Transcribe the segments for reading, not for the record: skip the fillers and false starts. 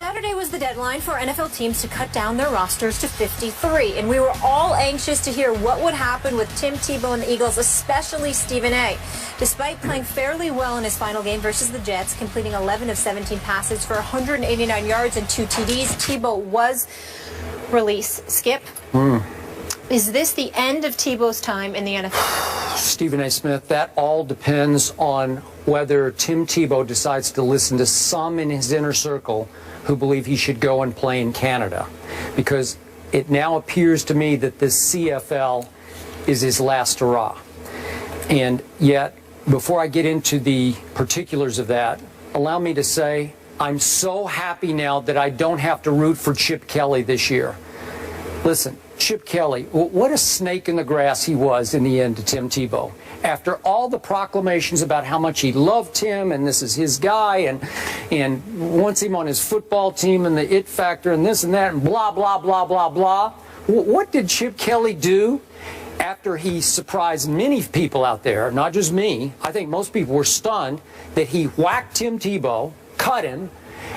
Saturday was the deadline for NFL teams to cut down their rosters to 53, and we were all anxious to hear what would happen with Tim Tebow and the Eagles, especially Stephen A. Despite playing fairly well in his final game versus the Jets, completing 11 of 17 passes for 189 yards and 2 TDs, Tebow was released. Skip, is this the end of Tebow's time in the NFL? Stephen A. Smith, that all depends on whether Tim Tebow decides to listen to some in his inner circle who believe he should go and play in Canada, because it now appears to me that this CFL is his last hurrah. And yet, before I get into the particulars of that, allow me to say I'm so happy now that I don't have to root for Chip Kelly this year. Listen, Chip Kelly, what a snake in the grass he was in the end to Tim Tebow. After all the proclamations about how much he loved Tim and this is his guy and wants him on his football team and the it factor and this and that and blah, blah, blah, blah, blah. What did Chip Kelly do after he surprised many people out there, not just me? I think most people were stunned that he whacked Tim Tebow, cut him,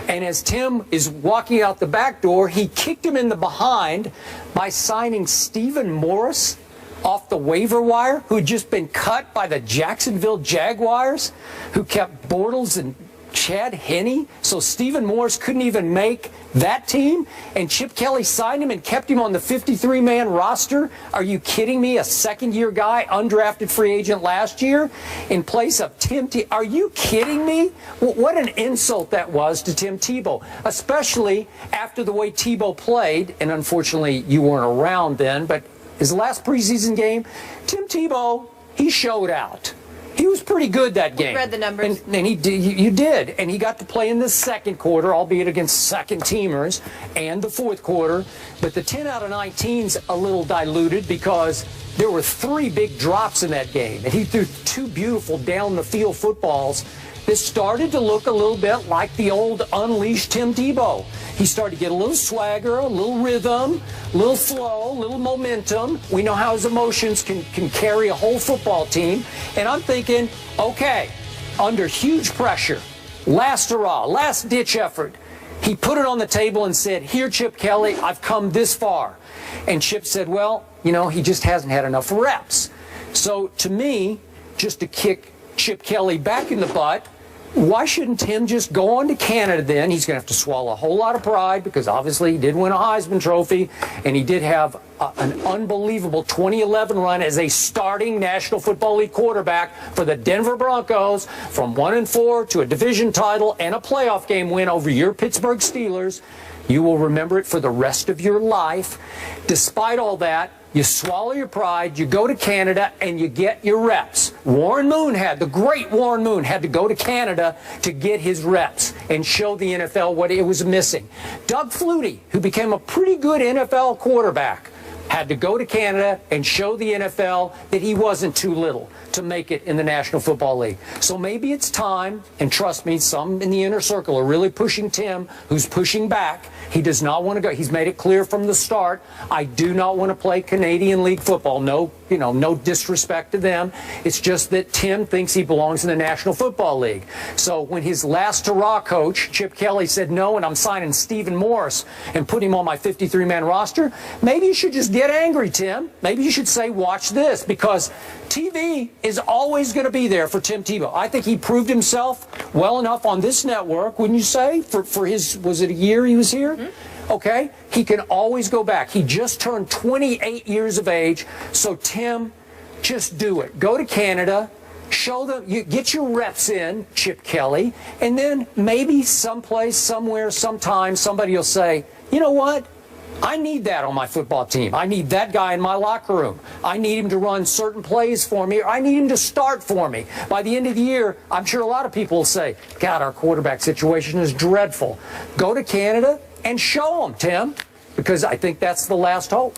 and as Tim is walking out the back door, he kicked him in the behind by signing Stephen Morris off the waiver wire, who had just been cut by the Jacksonville Jaguars, who kept Bortles and Chad Henne. So Stephen Morris couldn't even make that team, and Chip Kelly signed him and kept him on the 53-man roster. Are you kidding me? A second-year guy, undrafted free agent last year, in place of Tim Tebow. Are you kidding me? What an insult that was to Tim Tebow, especially after the way Tebow played. And unfortunately, you weren't around then, but his last preseason game, Tim Tebow, he showed out. He was pretty good that game. We read the numbers. And he did, you did. And he got to play in the second quarter, albeit against second-teamers, and the fourth quarter. But the 10 out of 19's a little diluted because there were 3 big drops in that game. And he threw 2 beautiful down-the-field footballs that started to look a little bit like the old unleashed Tim Tebow. He started to get a little swagger, a little rhythm, a little flow, a little momentum. We know how his emotions can carry a whole football team. And I'm thinking, okay, under huge pressure, last hurrah, last-ditch effort, he put it on the table and said, here, Chip Kelly, I've come this far. And Chip said, well, you know, he just hasn't had enough reps. So to me, just to kick Chip Kelly back in the butt, why shouldn't Tim just go on to Canada then? He's going to have to swallow a whole lot of pride because obviously he did win a Heisman Trophy and he did have an unbelievable 2011 run as a starting National Football League quarterback for the Denver Broncos, from 1-4 to a division title and a playoff game win over your Pittsburgh Steelers. You will remember it for the rest of your life. Despite all that, you swallow your pride, you go to Canada, and you get your reps. The great Warren Moon had to go to Canada to get his reps and show the NFL what it was missing. Doug Flutie, who became a pretty good NFL quarterback, had to go to Canada and show the NFL that he wasn't too little to make it in the National Football League. So maybe it's time, and trust me, some in the inner circle are really pushing Tim, who's pushing back. He does not want to go. He's made it clear from the start, I do not want to play Canadian League football. No, no disrespect to them. It's just that Tim thinks he belongs in the National Football League. So when his last hurrah coach, Chip Kelly, said no, and I'm signing Stephen Morris and put him on my 53-man roster, maybe you should just get angry, Tim. Maybe you should say, watch this, because TV is always going to be there for Tim Tebow. I think he proved himself well enough on this network, wouldn't you say, for his, was it a year he was here? Okay, he can always go back. He just turned 28 years of age, so Tim, just do it. Go to Canada, show them, get your reps in, Chip Kelly, and then maybe someplace, somewhere, sometime, somebody will say, you know what? I need that on my football team. I need that guy in my locker room. I need him to run certain plays for me, or I need him to start for me. By the end of the year, I'm sure a lot of people will say, God, our quarterback situation is dreadful. Go to Canada and show them, Tim, because I think that's the last hope.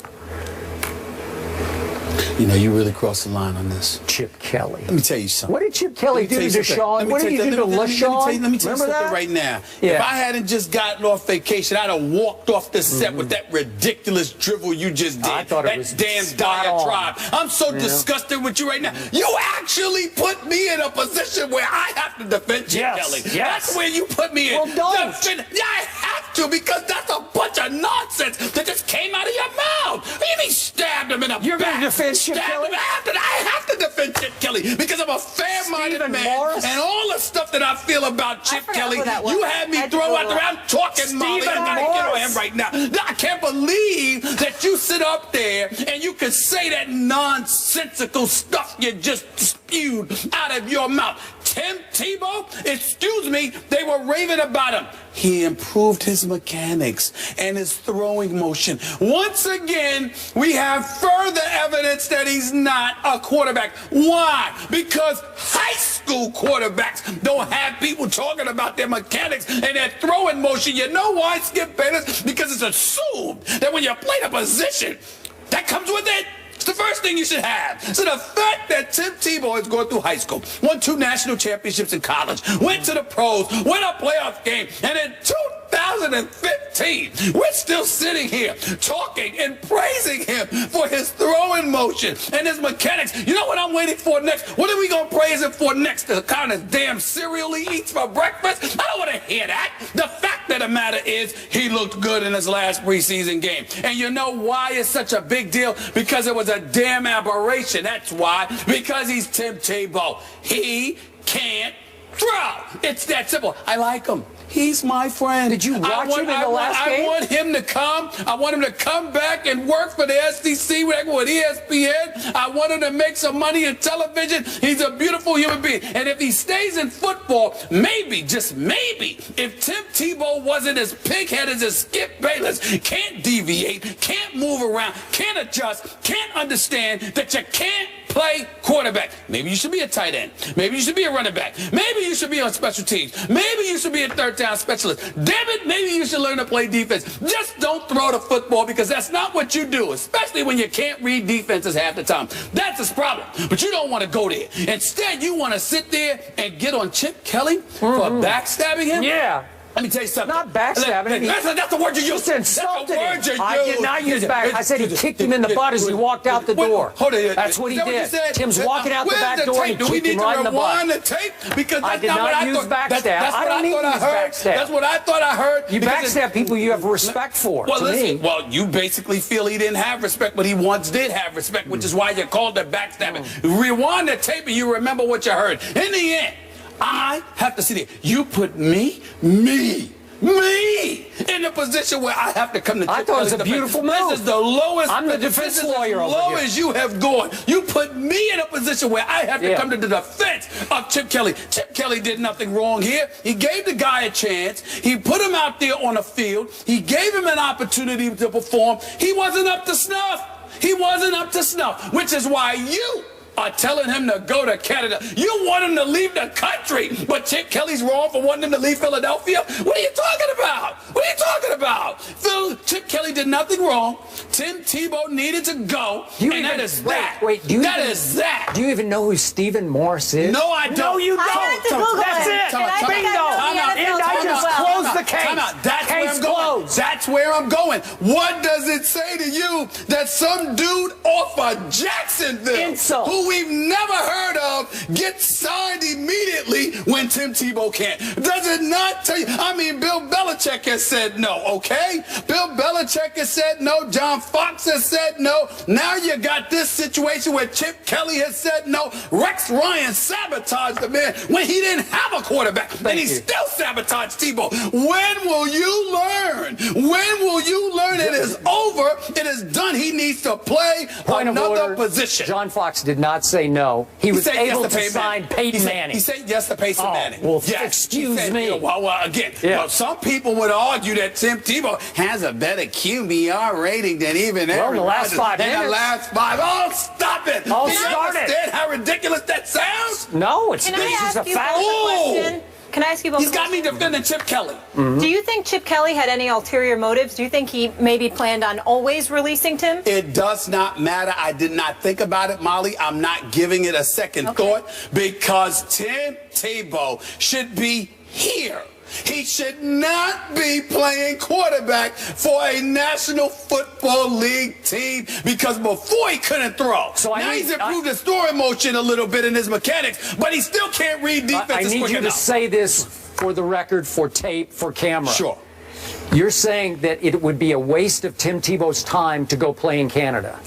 You know, you really crossed the line on this. Chip Kelly. Let me tell you something. What did Chip Kelly do to Sean? What did he do to LaShawn? Let me tell you something right now. Yeah. If I hadn't just gotten off vacation, I'd have walked off the set with that ridiculous drivel you just did. I thought it was damn diatribe. I'm so disgusted with you right now. You actually put me in a position where I have to defend Chip Kelly. Yes. That's where you put me in. Well, don't. I have to. you because that's a bunch of nonsense that just came out of your mouth. What do you mean stabbed him in the You're back? going to defend Chip Kelly? I have to defend Chip Kelly because I'm a fair-minded man. Morris? And all the stuff that I feel about Chip Kelly, you had me throw out around talking, Molly. I gotta get on him right now. I can't believe that you sit up there and you can say that nonsensical stuff you just spewed out of your mouth. Tim Tebow, excuse me, they were raving about him. He improved his mechanics and his throwing motion. Once again, we have further evidence that he's not a quarterback. Why? Because high school quarterbacks don't have people talking about their mechanics and their throwing motion. You know why, Skip Bayless? Because it's assumed that when you play the position, that comes with it. It's the first thing you should have. So the fact that Tim Tebow is going through high school, won 2 national championships in college, went to the pros, won a playoff game, and in 2015, we're still sitting here talking and praising him for his throwing motion and his mechanics. You know what I'm waiting for next? What are we going to praise him for next? The kind of damn cereal he eats for breakfast? I don't want to hear that. The fact of the matter is he looked good in his last preseason game. And you know why it's such a big deal? Because it was a damn aberration. That's why. Because he's Tim Tebow. He can't throw. It's that simple. I like him. He's my friend. Did you watch him in the last game? I want him to come. I want him to come back and work for the SEC with ESPN. I want him to make some money in television. He's a beautiful human being. And if he stays in football, maybe, just maybe, if Tim Tebow wasn't as pig-headed as Skip Bayless, can't deviate, can't move around, can't adjust, can't understand that you can't play quarterback. Maybe you should be a tight end. Maybe you should be a running back. Maybe you should be on special teams. Maybe you should be a third down specialist. Damn it, maybe you should learn to play defense. Just don't throw the football because that's not what you do, especially when you can't read defenses half the time. That's his problem. But you don't want to go there. Instead, you want to sit there and get on Chip Kelly for backstabbing him? Yeah. Let me tell you something. Not backstabbing. That's the word you used. That's the word you used. I did not use back. I said he kicked him in the butt as he walked out the door. Hold it. That's what he did. Tim's walking out the back door and Do we kicked him need right in to the butt. rewind the tape? Because I did not use backstab. I don't need to use backstab. That's what I thought I heard. You backstab people you have respect for. Well, listen. Well, you basically feel he didn't have respect, but he once did have respect, which is why you called it backstabbing. Rewind the tape and you remember what you heard. In the end, I have to sit here. You put me in the position where I have to come to. I thought it was a beautiful move. This is the lowest. I'm the defense lawyer over here. As low as you have gone. You put me in a position where I have to come to the defense of Chip Kelly. Chip Kelly did nothing wrong here. He gave the guy a chance. He put him out there on the field. He gave him an opportunity to perform. He wasn't up to snuff. He wasn't up to snuff, which is why you are telling him to go to Canada. You want him to leave the country, but Chip Kelly's wrong for wanting him to leave Philadelphia? What are you talking about? What are you talking about? Chip Kelly did nothing wrong. Tim Tebow needed to go, that is that. Do you even know who Stephen Morris is? No, I don't. No, you don't. I had to Google That's it. Bingo. And I just closed the case. That's where I'm going. What does it say to you that some dude off of Jacksonville, who we've never heard of, gets signed immediately when Tim Tebow can't? Does it not tell you? I mean, Bill Belichick has said no, okay? Bill Belichick has said no. John Fox has said no. Now you got this situation where Chip Kelly has said no. Rex Ryan sabotaged the man when he didn't have a quarterback. And he still sabotaged Tebow. When will you learn? When will you learn it is over? It is done. He needs to play another position. John Fox did not say no. He was able to sign Peyton Manning. He said yes to Peyton Manning. Well, excuse me. Well, some people would argue that Tim Tebow has a better QBR rating than even Aaron the last Rodgers. 5 minutes. The last 5. Oh, stop it. Oh, Do you start understand how ridiculous that sounds? No, it's Can I just a ask you fact. both a question? Can I ask you both? He's got me defending Chip Kelly. Do you think Chip Kelly had any ulterior motives? Do you think he maybe planned on always releasing Tim? It does not matter. I did not think about it, Molly. I'm not giving it a second thought because Tim Tebow should be here. He should not be playing quarterback for a National Football League team because before he couldn't throw. So now he's improved his throwing motion a little bit in his mechanics, but he still can't read defenses. I need you to say this for the record, for tape, for camera. Sure. You're saying that it would be a waste of Tim Tebow's time to go play in Canada?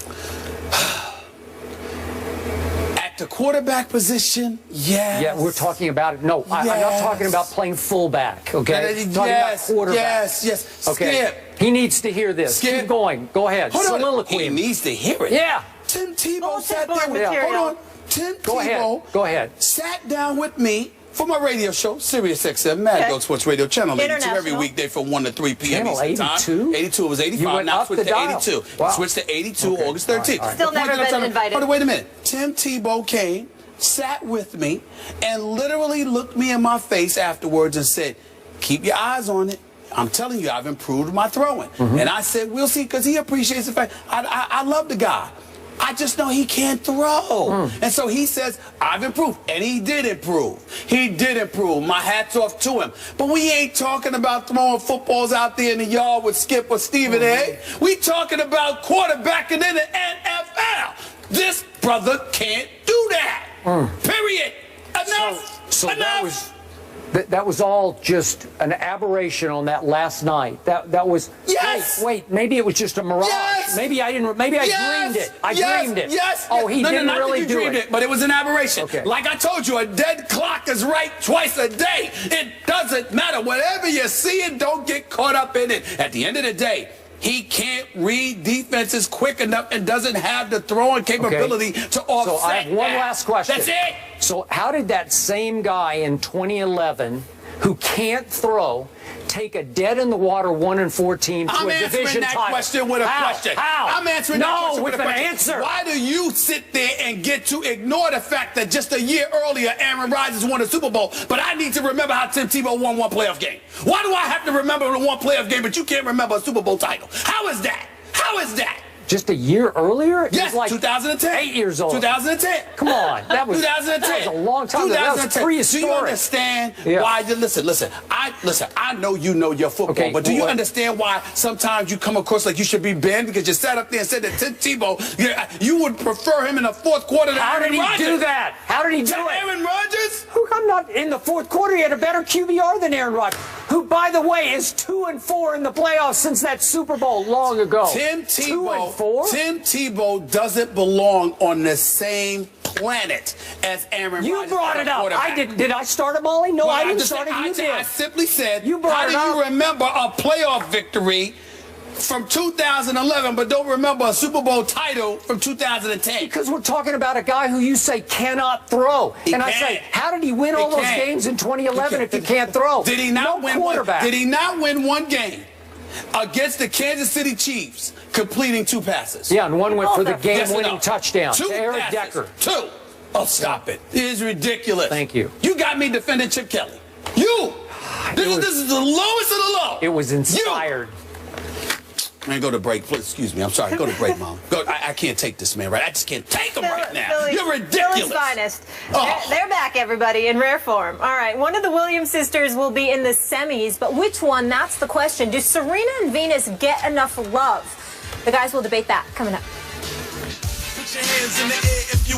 At the quarterback position, yes. Yeah, we're talking about it. No, I'm not talking about playing fullback, okay? I'm talking about quarterback. Yes. Okay. Skip. He needs to hear this. Skip. Keep going. Go ahead. Soliloquy. He needs to hear it. Yeah. Tim Tebow sat there with material. Hold on. Tim Tebow Go ahead. Sat down with me for my radio show, Sirius XM, Mad Dog Sports Radio, Channel 82, every weekday from 1 to 3 p.m. Channel Eastern Time. 82? 82, it was 85, You went now up switched the to dial. 82. Wow. Switched to 82 August 13th. All right. Still never been invited. Hold on, wait a minute. Tim Tebow came, sat with me, and literally looked me in my face afterwards and said, keep your eyes on it. I'm telling you, I've improved my throwing. And I said, we'll see, because he appreciates the fact. I love the guy. I just know he can't throw. And so he says, I've improved. And he did improve. He did improve. My hat's off to him. But we ain't talking about throwing footballs out there in the yard with Skip or Stephen A. We talking about quarterbacking in the NFL. This brother can't do that. Period. Enough. So Enough. that was all just an aberration on that last night. That was. Yes. Wait. Maybe it was just a mirage. Yes. Maybe I didn't. Maybe I dreamed it. I dreamed it. Yes. Oh, he no, didn't not really that you do dreamed it. But it was an aberration. Okay. Like I told you, a dead clock is right twice a day. It doesn't matter. Whatever you see, it don't get caught up in it. At the end of the day, he can't read defenses quick enough and doesn't have the throwing capability to offset. So I have one last question. That's it. So how did that same guy in 2011 who can't throw take a dead-in-the-water 1-4 team to a division title? Question with a question. How? I'm answering that question with a question. Answer. Why do you sit there and get to ignore the fact that just a year earlier Aaron Rodgers won a Super Bowl, but I need to remember how Tim Tebow won one playoff game? Why do I have to remember the one playoff game, but you can't remember a Super Bowl title? How is that? How is that? Just a year earlier? It Yes, was like 2010. 8 years old. 2010. Come on. That was 2010. That was a long time ago. That was prehistoric. Do you understand why you listen? I know you know your football, but do you understand why sometimes you come across like you should be banned because you sat up there and said that Tim Tebow, you would prefer him in the fourth quarter than Aaron Rodgers? How did he do that? How did he do it? Aaron Rodgers? I'm not in the fourth quarter. He had a better QBR than Aaron Rodgers, who, by the way, is 2-4 in the playoffs since that Super Bowl long ago. Tim Tebow. 2-4. Tim Tebow doesn't belong on the same planet as Aaron Rodgers. You brought it up. I did. Did I start it, Molly? No, I didn't start it. You did. I simply said, you brought how do you remember a playoff victory from 2011, but don't remember a Super Bowl title from 2010? Because we're talking about a guy who you say cannot throw. I say, how did he win all those games in 2011 if he can't throw? Did he not win quarterback? Did he not win one game against the Kansas City Chiefs, completing 2 passes? Yeah, and one went for the game-winning touchdown 2 to Eric passes. Decker. 2. Oh, stop it. It is ridiculous. Thank you. You got me defending Chip Kelly. You. This is the lowest of the low. It was inspired. Man, go to break, please. Excuse me. I'm sorry. Go to break, Mom. Go. I can't take this, man. Right? I just can't take him right now. You're ridiculous. Philly's finest. Oh. They're back, everybody, in rare form. All right, one of the Williams sisters will be in the semis, but which one? That's the question. Do Serena and Venus get enough love? The guys will debate that coming up. Put your hands in the air if you